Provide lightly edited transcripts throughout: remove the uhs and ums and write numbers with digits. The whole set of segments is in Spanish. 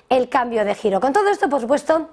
el cambio de giro. Con todo esto, por supuesto,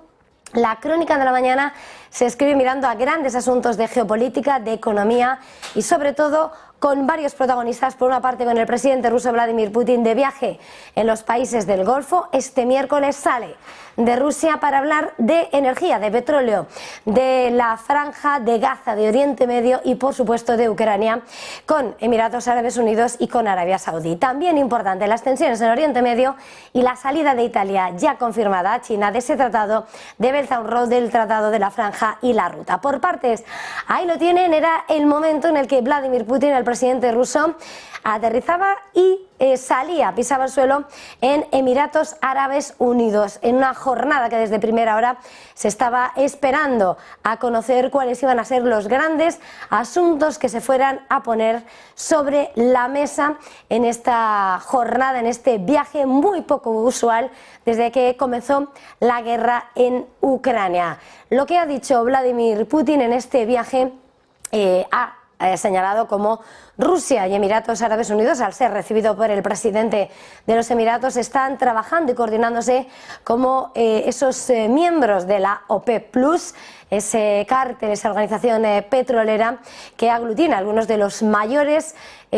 la crónica de la mañana se escribe mirando a grandes asuntos de geopolítica, de economía y sobre todo con varios protagonistas. Por una parte, con el presidente ruso Vladimir Putin de viaje en los países del Golfo. Este miércoles sale de Rusia para hablar de energía, de petróleo, de la franja de Gaza, de Oriente Medio y por supuesto de Ucrania, con Emiratos Árabes Unidos y con Arabia Saudí. También importante las tensiones en Oriente Medio y la salida de Italia ya confirmada a China de ese tratado de Belt and Road, del tratado de la franja y la ruta. Por partes, ahí lo tienen, era el momento en el que Vladimir Putin, el presidente ruso, aterrizaba y pisaba el suelo en Emiratos Árabes Unidos, en una jornada que desde primera hora se estaba esperando a conocer cuáles iban a ser los grandes asuntos que se fueran a poner sobre la mesa en esta jornada, en este viaje muy poco usual desde que comenzó la guerra en Ucrania. Lo que ha dicho Vladimir Putin en este viaje ha señalado como Rusia y Emiratos Árabes Unidos, al ser recibido por el presidente de los Emiratos, están trabajando y coordinándose como esos miembros de la OPEP Plus, ese cártel, esa organización petrolera que aglutina a algunos de los mayores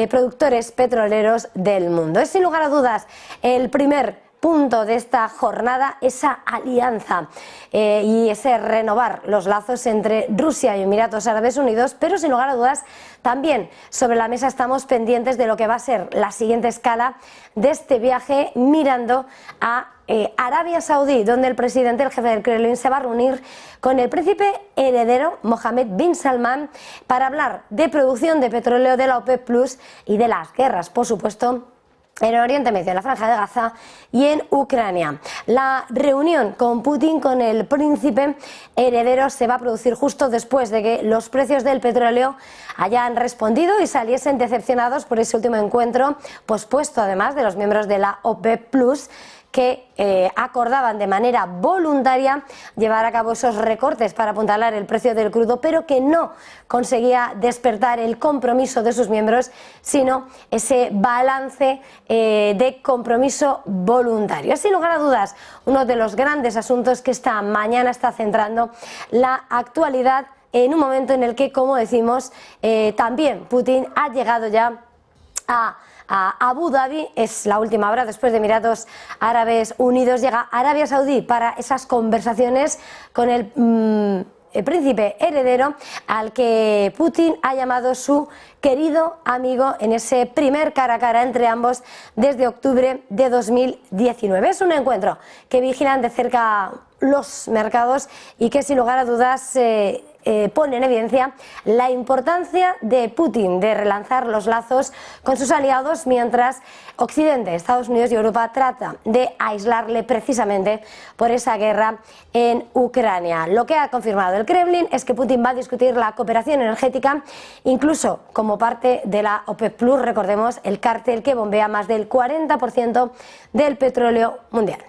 productores petroleros del mundo. Es sin lugar a dudas el primer punto de esta jornada, esa alianza y ese renovar los lazos entre Rusia y Emiratos Árabes Unidos, pero sin lugar a dudas también sobre la mesa estamos pendientes de lo que va a ser la siguiente escala de este viaje, mirando a Arabia Saudí, donde el presidente, el jefe del Kremlin, se va a reunir con el príncipe heredero Mohammed bin Salman para hablar de producción de petróleo, de la OPEP Plus y de las guerras, por supuesto, en Oriente Medio, en la Franja de Gaza y en Ucrania. La reunión con Putin, con el príncipe heredero, se va a producir justo después de que los precios del petróleo hayan respondido y saliesen decepcionados por ese último encuentro pospuesto, además de los miembros de la OPEP Plus, que acordaban de manera voluntaria llevar a cabo esos recortes para apuntalar el precio del crudo, pero que no conseguía despertar el compromiso de sus miembros, sino ese balance de compromiso voluntario. Sin lugar a dudas, uno de los grandes asuntos que esta mañana está centrando la actualidad, en un momento en el que, como decimos, también Putin ha llegado ya a Abu Dhabi. Es la última hora después de Emiratos Árabes Unidos. Llega Arabia Saudí para esas conversaciones con el príncipe heredero, al que Putin ha llamado su querido amigo, en ese primer cara a cara entre ambos desde octubre de 2019. Es un encuentro que vigilan de cerca los mercados y que sin lugar a dudas pone en evidencia la importancia de Putin de relanzar los lazos con sus aliados, mientras Occidente, Estados Unidos y Europa trata de aislarle precisamente por esa guerra en Ucrania. Lo que ha confirmado el Kremlin es que Putin va a discutir la cooperación energética, incluso como parte de la OPEP Plus, recordemos, el cártel que bombea más del 40% del petróleo mundial.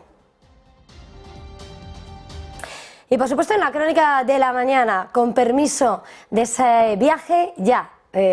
Y por supuesto, en la crónica de la mañana, con permiso de ese viaje ya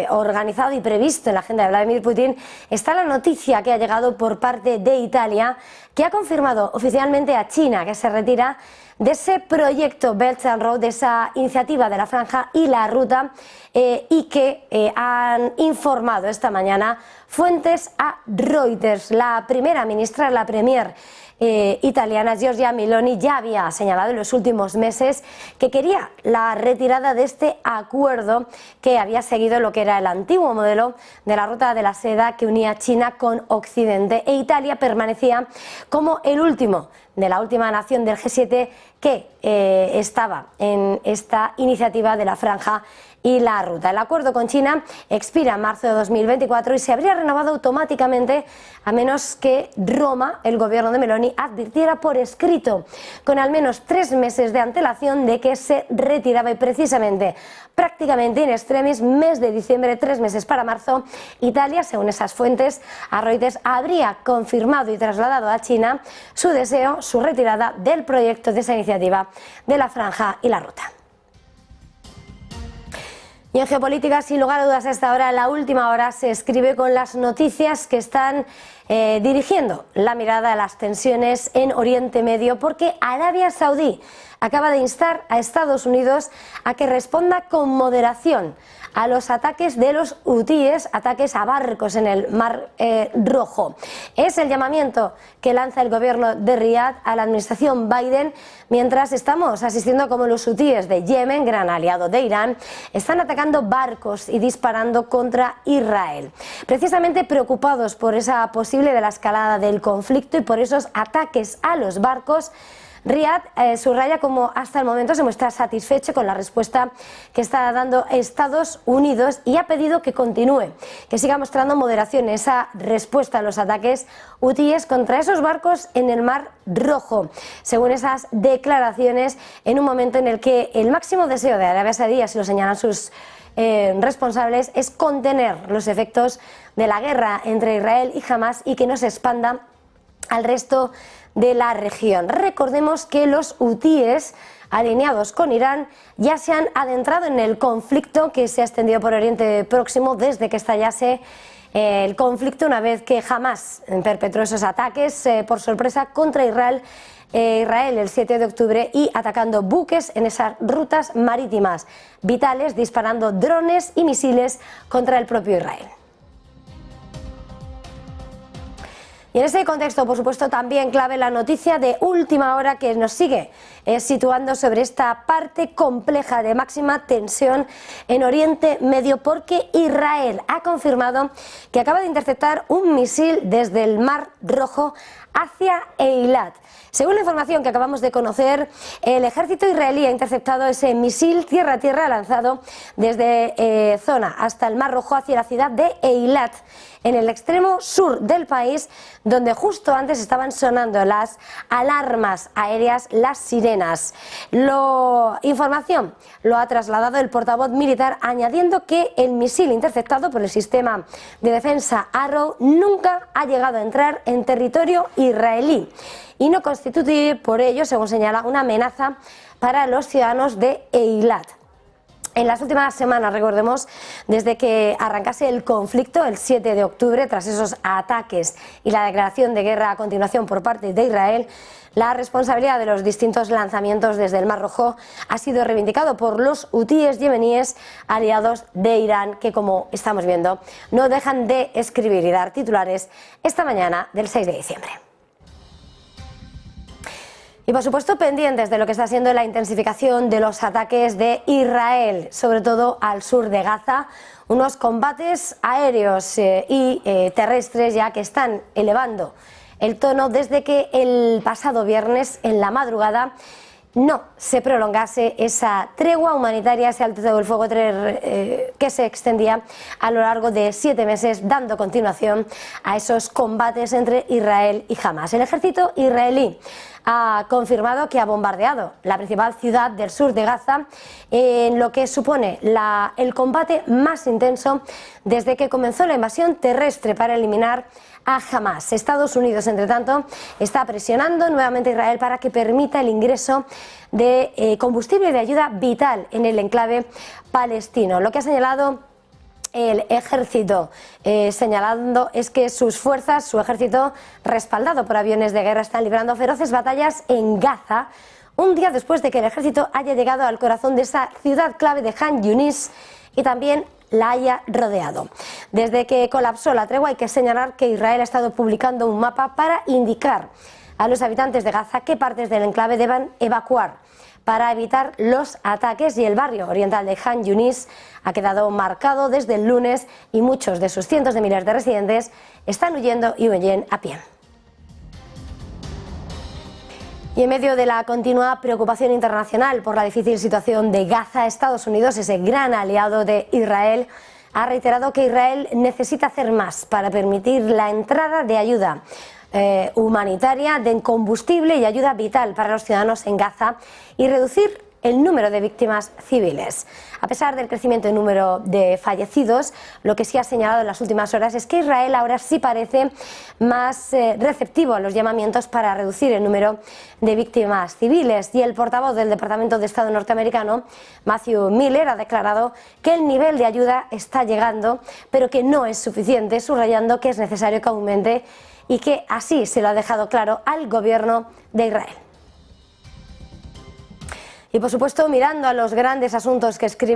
organizado y previsto en la agenda de Vladimir Putin, está la noticia que ha llegado por parte de Italia, que ha confirmado oficialmente a China que se retira de ese proyecto Belt and Road, de esa iniciativa de la franja y la ruta, y que han informado esta mañana fuentes a Reuters. La primera ministra, la premier italiana, Giorgia Meloni, ya había señalado en los últimos meses que quería la retirada de este acuerdo que había seguido lo que era el antiguo modelo de la ruta de la seda que unía China con Occidente, e Italia permanecía como el último de la última nación del G7 que estaba en esta iniciativa de la franja y la ruta. El acuerdo con China expira en marzo de 2024 y se habría renovado automáticamente a menos que Roma, el gobierno de Meloni, advirtiera por escrito con al menos 3 meses de antelación de que se retiraba, y precisamente prácticamente in extremis, mes de diciembre, 3 meses para marzo, Italia, según esas fuentes a Reuters, habría confirmado y trasladado a China su deseo, su retirada del proyecto de esa iniciativa de la franja y la ruta. Y en geopolítica, sin lugar a dudas, a esta hora, la última hora, se escribe con las noticias que están dirigiendo la mirada a las tensiones en Oriente Medio, porque Arabia Saudí acaba de instar a Estados Unidos a que responda con moderación a los ataques de los hutíes, ataques a barcos en el Mar Rojo. Es el llamamiento que lanza el gobierno de Riad a la administración Biden, mientras estamos asistiendo a cómo los hutíes de Yemen, gran aliado de Irán, están atacando barcos y disparando contra Israel. Precisamente preocupados por esa posible de la escalada del conflicto y por esos ataques a los barcos, Riad subraya como hasta el momento se muestra satisfecho con la respuesta que está dando Estados Unidos y ha pedido que continúe, que siga mostrando moderación esa respuesta a los ataques hutíes contra esos barcos en el Mar Rojo, según esas declaraciones, en un momento en el que el máximo deseo de Arabia Saudí, así lo señalan sus responsables, es contener los efectos de la guerra entre Israel y Hamás y que no se expanda al resto de la región. Recordemos que los hutíes, alineados con Irán, ya se han adentrado en el conflicto que se ha extendido por Oriente Próximo desde que estallase el conflicto, una vez que Hamás perpetró esos ataques por sorpresa contra Israel el 7 de octubre y atacando buques en esas rutas marítimas vitales, disparando drones y misiles contra el propio Israel. Y en ese contexto, por supuesto, también clave la noticia de última hora que nos sigue situando sobre esta parte compleja de máxima tensión en Oriente Medio, porque Israel ha confirmado que acaba de interceptar un misil desde el Mar Rojo hacia Eilat. Según la información que acabamos de conocer, el ejército israelí ha interceptado ese misil tierra-tierra lanzado desde zona hasta el Mar Rojo hacia la ciudad de Eilat, en el extremo sur del país, donde justo antes estaban sonando las alarmas aéreas, las sirenas. Información lo ha trasladado el portavoz militar, añadiendo que el misil interceptado por el sistema de defensa Arrow nunca ha llegado a entrar en territorio israelí y no constituye por ello, según señala, una amenaza para los ciudadanos de Eilat. En las últimas semanas, recordemos, desde que arrancase el conflicto el 7 de octubre, tras esos ataques y la declaración de guerra a continuación por parte de Israel, la responsabilidad de los distintos lanzamientos desde el Mar Rojo ha sido reivindicado por los hutíes yemeníes, aliados de Irán, que, como estamos viendo, no dejan de escribir y dar titulares esta mañana del 6 de diciembre. Y por supuesto pendientes de lo que está siendo la intensificación de los ataques de Israel, sobre todo al sur de Gaza, unos combates aéreos y terrestres ya que están elevando el tono desde que el pasado viernes en la madrugada no se prolongase esa tregua humanitaria, ese alto del fuego que se extendía a lo largo de 7 meses, dando continuación a esos combates entre Israel y Hamás. El ejército israelí ha confirmado que ha bombardeado la principal ciudad del sur de Gaza, en lo que supone el combate más intenso desde que comenzó la invasión terrestre para eliminar a Hamás. Estados Unidos, entre tanto, está presionando nuevamente a Israel para que permita el ingreso de combustible de ayuda vital en el enclave palestino. Lo que ha señalado el ejército, señalando es que sus fuerzas, su ejército, respaldado por aviones de guerra, están librando feroces batallas en Gaza, un día después de que el ejército haya llegado al corazón de esa ciudad clave de Han Yunis y también la haya rodeado. Desde que colapsó la tregua, hay que señalar que Israel ha estado publicando un mapa para indicar a los habitantes de Gaza qué partes del enclave deben evacuar para evitar los ataques, y el barrio oriental de Han Yunis ha quedado marcado desde el lunes y muchos de sus cientos de miles de residentes están huyendo y huyen a pie. Y en medio de la continua preocupación internacional por la difícil situación de Gaza, Estados Unidos, ese gran aliado de Israel, ha reiterado que Israel necesita hacer más para permitir la entrada de ayuda humanitaria, de combustible y ayuda vital para los ciudadanos en Gaza y reducir el número de víctimas civiles. A pesar del crecimiento en número de fallecidos, lo que sí ha señalado en las últimas horas es que Israel ahora sí parece más receptivo a los llamamientos para reducir el número de víctimas civiles, y el portavoz del Departamento de Estado norteamericano, Matthew Miller, ha declarado que el nivel de ayuda está llegando, pero que no es suficiente, subrayando que es necesario que aumente y que así se lo ha dejado claro al gobierno de Israel. Y por supuesto, mirando a los grandes asuntos que escribe